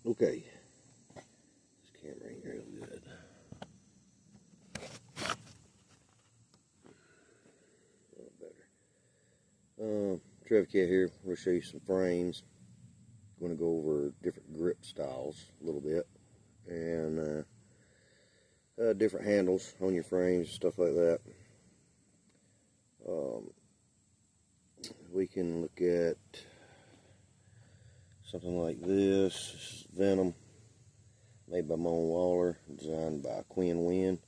Okay, this camera ain't real good. A little better. Cat here. We'll show you some frames. Going to go over different grip styles a little bit, and different handles on your frames, stuff like that. We can look at something like this. This is Venom, made by Moen Waller, designed by Quinn Wynn.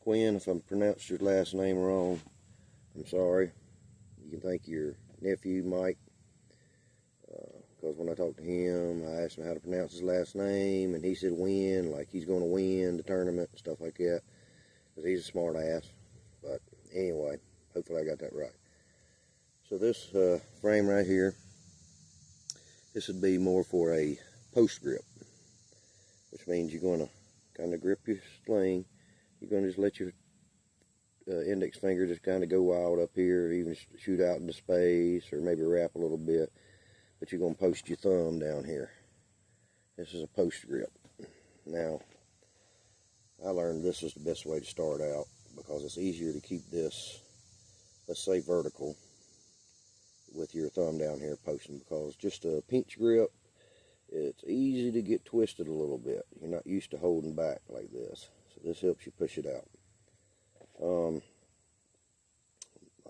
Quinn, if I pronounced your last name wrong, I'm sorry. You can thank your nephew, Mike, because when I talked to him, I asked him how to pronounce his last name, and he said win, like he's going to win the tournament and stuff like that, because he's a smart ass. But anyway, hopefully I got that right. So this frame right here, this would be more for a post grip, which means you're going to kind of grip your sling. You're going to just let your index finger just kind of go wild up here, or even shoot out into space, or maybe wrap a little bit. But you're going to post your thumb down here. This is a post grip. Now, I learned this is the best way to start out, because it's easier to keep this, let's say, vertical with your thumb down here posting, because just a pinch grip, it's easy to get twisted a little bit. You're not used to holding back like this. So this helps you push it out.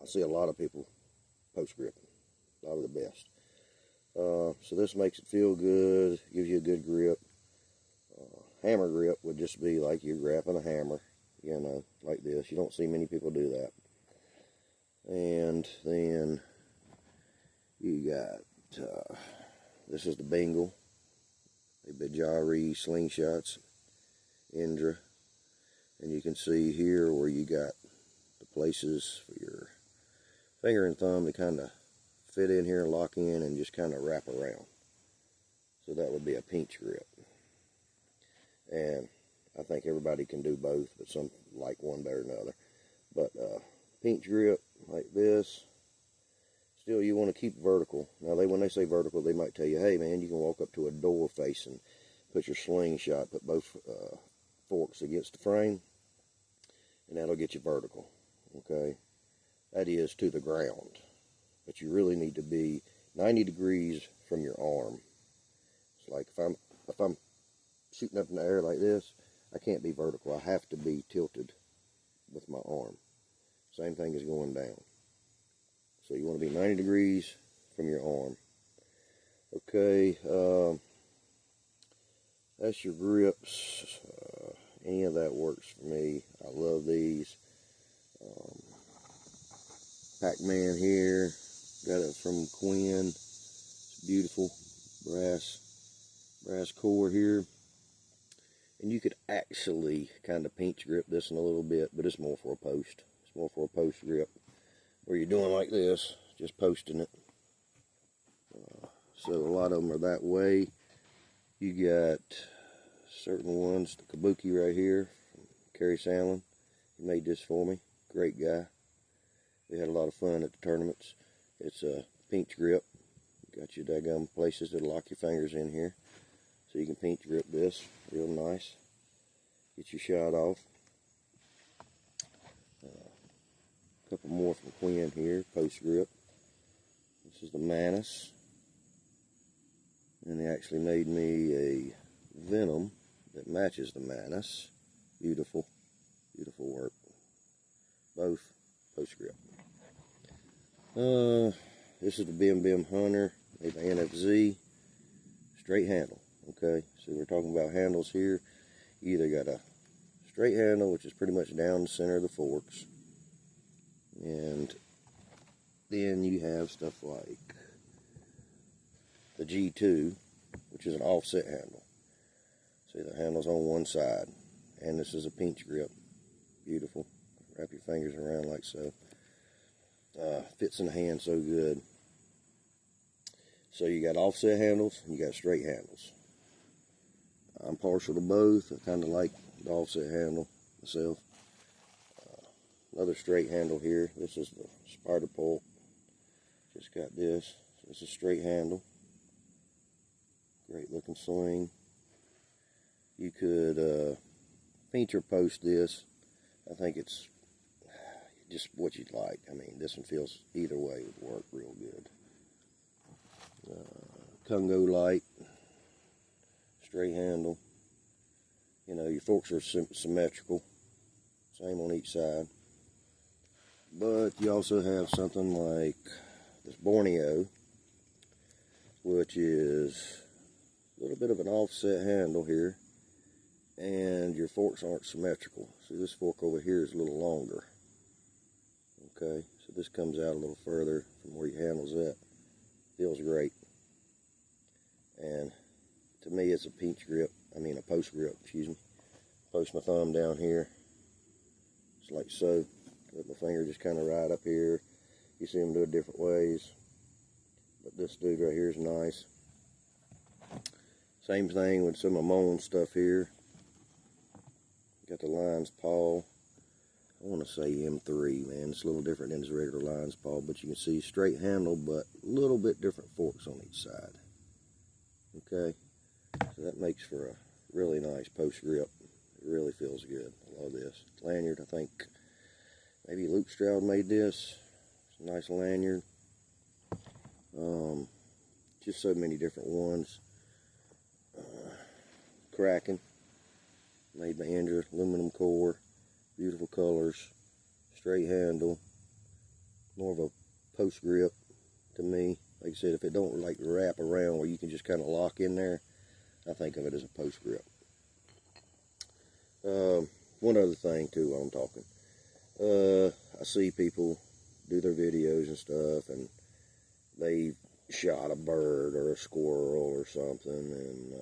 I see a lot of people post grip, a lot of the best. So this makes it feel good, gives you a good grip. Hammer grip would just be like you're grabbing a hammer, you know, like this. You don't see many people do that. And then you got, this is the Bengal, the Bajari Slingshots, Indra. And you can see here where you got the places for your finger and thumb to kind of fit in here and lock in and just kind of wrap around. So that would be a pinch grip. And I think everybody can do both, but some like one better than the other. But pinch grip like this, still you want to keep vertical. Now when they say vertical, they might tell you, hey man, you can walk up to a door face and put your slingshot, put both forks against the frame, and that'll get you vertical. Okay, that is to the ground. But you really need to be 90 degrees from your arm. It's like if I'm shooting up in the air like this, I can't be vertical. I have to be tilted with my arm. Same thing as going down. So you want to be 90 degrees from your arm. Okay, that's your grips. Any of that works for me. I love these. Pac-Man here. Got it from Quinn. It's beautiful. Brass core here. And you could actually kind of pinch grip this in a little bit, but it's more for a post. It's more for a post grip, where you're doing like this, just posting it. So a lot of them are that way. You got certain ones, the Kabuki right here, from Kerry Sandlin. He made this for me. Great guy. We had a lot of fun at the tournaments. It's a pinch grip. Got your daggum places to lock your fingers in here. So you can pinch grip this real nice. Get your shot off. A couple more from Quinn here, post grip. This is the Manus. And they actually made me a Venom that matches the Manus. Beautiful, beautiful work. Both post grip. This is the Bim Bim Hunter, made by NFZ. Straight handle. Okay, so we're talking about handles here. You either got a straight handle, which is pretty much down the center of the forks, and then you have stuff like the G2, which is an offset handle. See, the handle's on one side, and this is a pinch grip. Beautiful. Wrap your fingers around like so. Fits in the hand so good. So you got offset handles and you got straight handles. I'm partial to both. I kind of like the offset handle myself. Another straight handle here. This is the Spider Pulp. Just got this. So this is a straight handle. Great looking sling. You could paint or post this. I think it's just what you'd like. I mean, this one feels either way would work real good. Congo light, straight handle. You know, your forks are symmetrical, same on each side. But you also have something like this Borneo, which is a little bit of an offset handle here, and your forks aren't symmetrical. So this fork over here is a little longer. Okay, so this comes out a little further from where your handle's at. Feels great. And to me, it's a a post grip, excuse me. Post my thumb down here, just like so. Let my finger just kind of right up here. You see them do it different ways, but this dude right here is nice. Same thing with some of my Moen stuff here. Got the Lion's Paw. I want to say M3, man. It's a little different than his regular Lion's Paw, but you can see straight handle, but a little bit different forks on each side. Okay, so that makes for a really nice post grip. It really feels good. I love this lanyard. I think maybe Luke Stroud made this. It's a nice lanyard. Just so many different ones. Kraken, made by Andrew, aluminum core, beautiful colors, straight handle, more of a post grip to me. Like I said, if it don't like wrap around where you can just kind of lock in there, I think of it as a post grip. One other thing too while I'm talking. I see people do their videos and stuff, and they shot a bird or a squirrel or something, and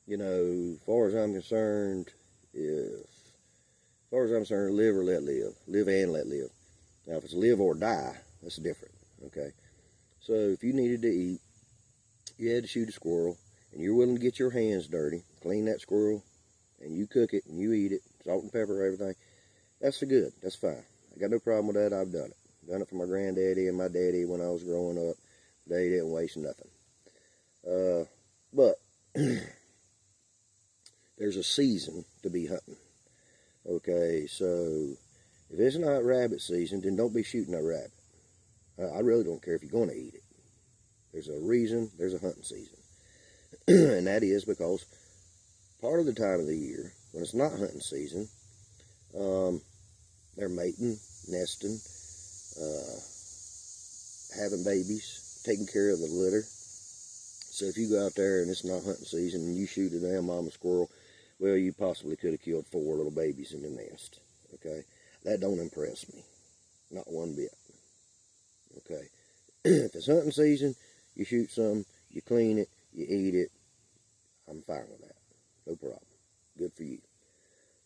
you know, as far as I'm concerned, live or let live. Live and let live. Now, if it's live or die, that's different, okay? So, if you needed to eat, you had to shoot a squirrel, and you're willing to get your hands dirty, clean that squirrel, and you cook it, and you eat it, salt and pepper, everything, that's good. That's fine. I got no problem with that. I've done it. Done it for my granddaddy and my daddy when I was growing up. They didn't waste nothing. But there's a season to be hunting. Okay, so if it's not rabbit season, then don't be shooting that rabbit. I really don't care if you're going to eat it. There's a reason, there's a hunting season. And that is because part of the time of the year, when it's not hunting season, they're mating, nesting, having babies, taking care of the litter. So if you go out there and it's not hunting season and you shoot a damn mama squirrel, well, you possibly could have killed 4 little babies in the nest. Okay, that don't impress me, not one bit. Okay, if it's hunting season, you shoot some, you clean it, you eat it. I'm fine with that, no problem. Good for you.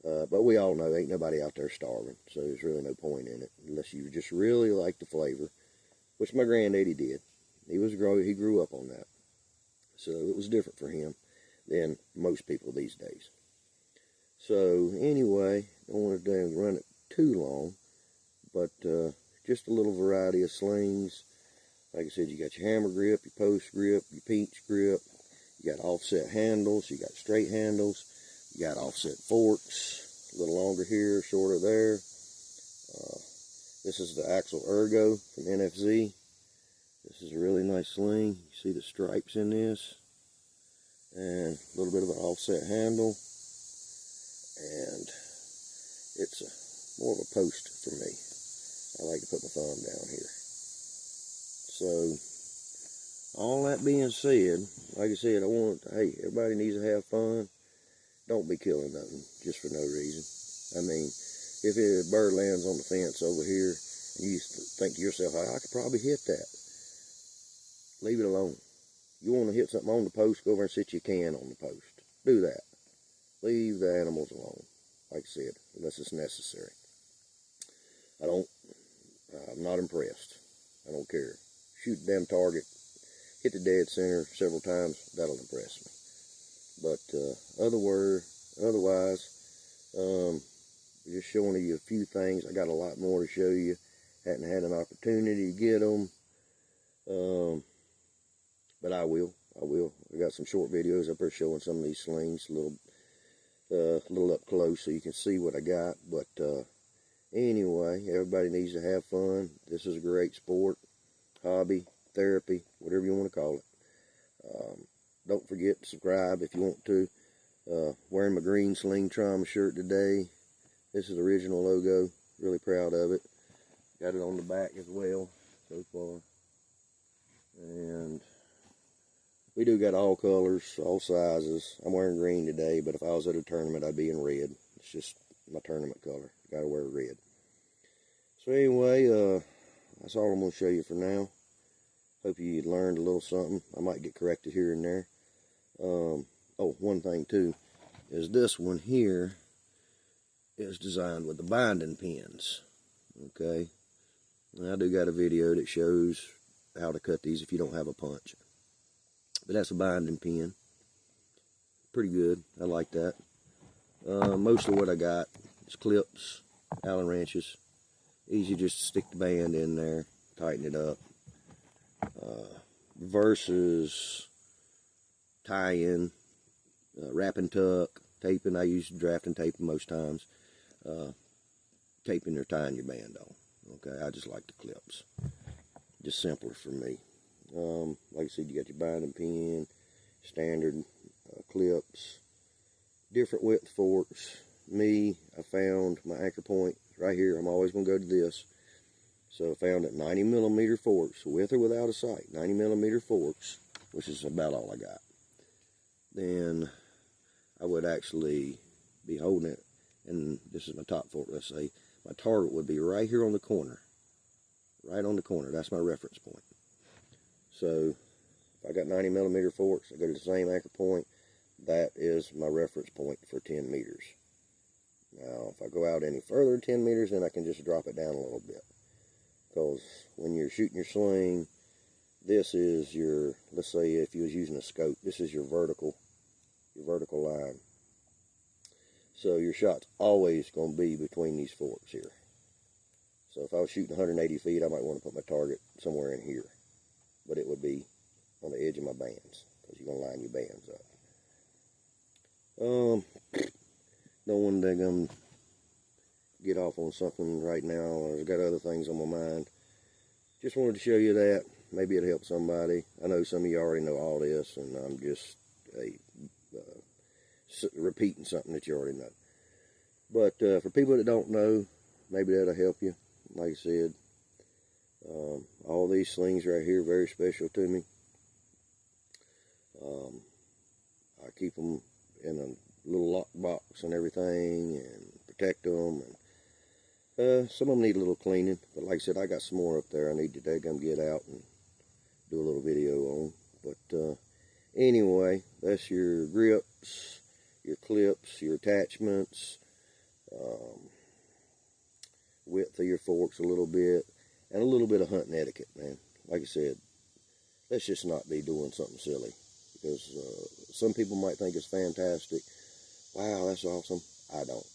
But we all know ain't nobody out there starving, so there's really no point in it unless you just really like the flavor, which my granddaddy did. He grew up on that, so it was different for him than most people these days. So anyway, I don't want to run it too long, but just a little variety of slings. Like I said, you got your hammer grip, your post grip, your pinch grip. You got offset handles, you got straight handles, you got offset forks, a little longer here, shorter there. This is the Axel Ergo from NFZ. This is a really nice sling. You see the stripes in this, and a little bit of an offset handle, and it's more of a post for me. I like to put my thumb down here. So, all that being said, like I said, hey, everybody needs to have fun. Don't be killing nothing just for no reason. I mean, if a bird lands on the fence over here, and you think to yourself, I could probably hit that. Leave it alone. You want to hit something on the post, go over and sit your can on the post. Do that. Leave the animals alone, like I said, unless it's necessary. I'm not impressed. I don't care. Shoot a damn target, hit the dead center several times, that'll impress me. But otherwise, just showing you a few things. I got a lot more to show you. Hadn't had an opportunity to get them, but I will. I got some short videos up there showing some of these slings, little a little up close so you can see what I got. But anyway, everybody needs to have fun. This is a great sport, hobby, therapy, whatever you want to call it. Don't forget to subscribe if you want to. Wearing my green Sling Trauma shirt today. This is the original logo. Really proud of it. Got it on the back as well so far. And we do got all colors, all sizes. I'm wearing green today, but if I was at a tournament, I'd be in red. It's just my tournament color. Got to wear red. So anyway, that's all I'm going to show you for now. Hope you learned a little something. I might get corrected here and there. Oh, one thing too is this one here is designed with the binding pins. Okay, and I do got a video that shows how to cut these if you don't have a punch. But that's a binding pin. Pretty good. I like that. Most of what I got is clips, Allen wrenches. Easy just to stick the band in there, tighten it up. Versus tie-in, wrap and tuck, taping. I use drafting tape most times. Taping or tying your band on. Okay, I just like the clips. Just simpler for me. Like I said, you got your binding pin, standard clips, different width forks. Me, I found my anchor point right here. I'm always going to go to this. So I found that 90 millimeter forks, with or without a sight, 90 millimeter forks, which is about all I got. Then I would actually be holding it, and this is my top fork, let's say. My target would be right here on the corner. Right on the corner. That's my reference point. So if I got 90 millimeter forks, I go to the same anchor point. That is my reference point for 10 meters. Now, if I go out any further than 10 meters, then I can just drop it down a little bit. Because when you're shooting your sling, this is your, let's say if you was using a scope, this is your vertical line. So your shot's always going to be between these forks here. So if I was shooting 180 feet, I might want to put my target somewhere in here. But it would be on the edge of my bands, because you're going to line your bands up. Don't want to get off on something right now. I've got other things on my mind. Just wanted to show you that. Maybe it'll help somebody. I know some of you already know all this, and I'm just repeating something that you already know. But for people that don't know, maybe that'll help you. Like I said, all these slings right here, very special to me. I keep them in a little lock box and everything, and protect them. And some of them need a little cleaning, but like I said, I got some more up there I need to get out and do a little video on. But anyway, that's your grips, your clips, your attachments, width of your forks a little bit, and a little bit of hunting etiquette, man. Like I said, let's just not be doing something silly, because some people might think it's fantastic. Wow, that's awesome. I don't.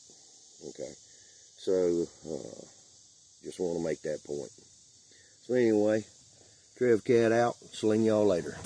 Okay. So, just want to make that point. So anyway, Trev Cat out. Sling y'all later.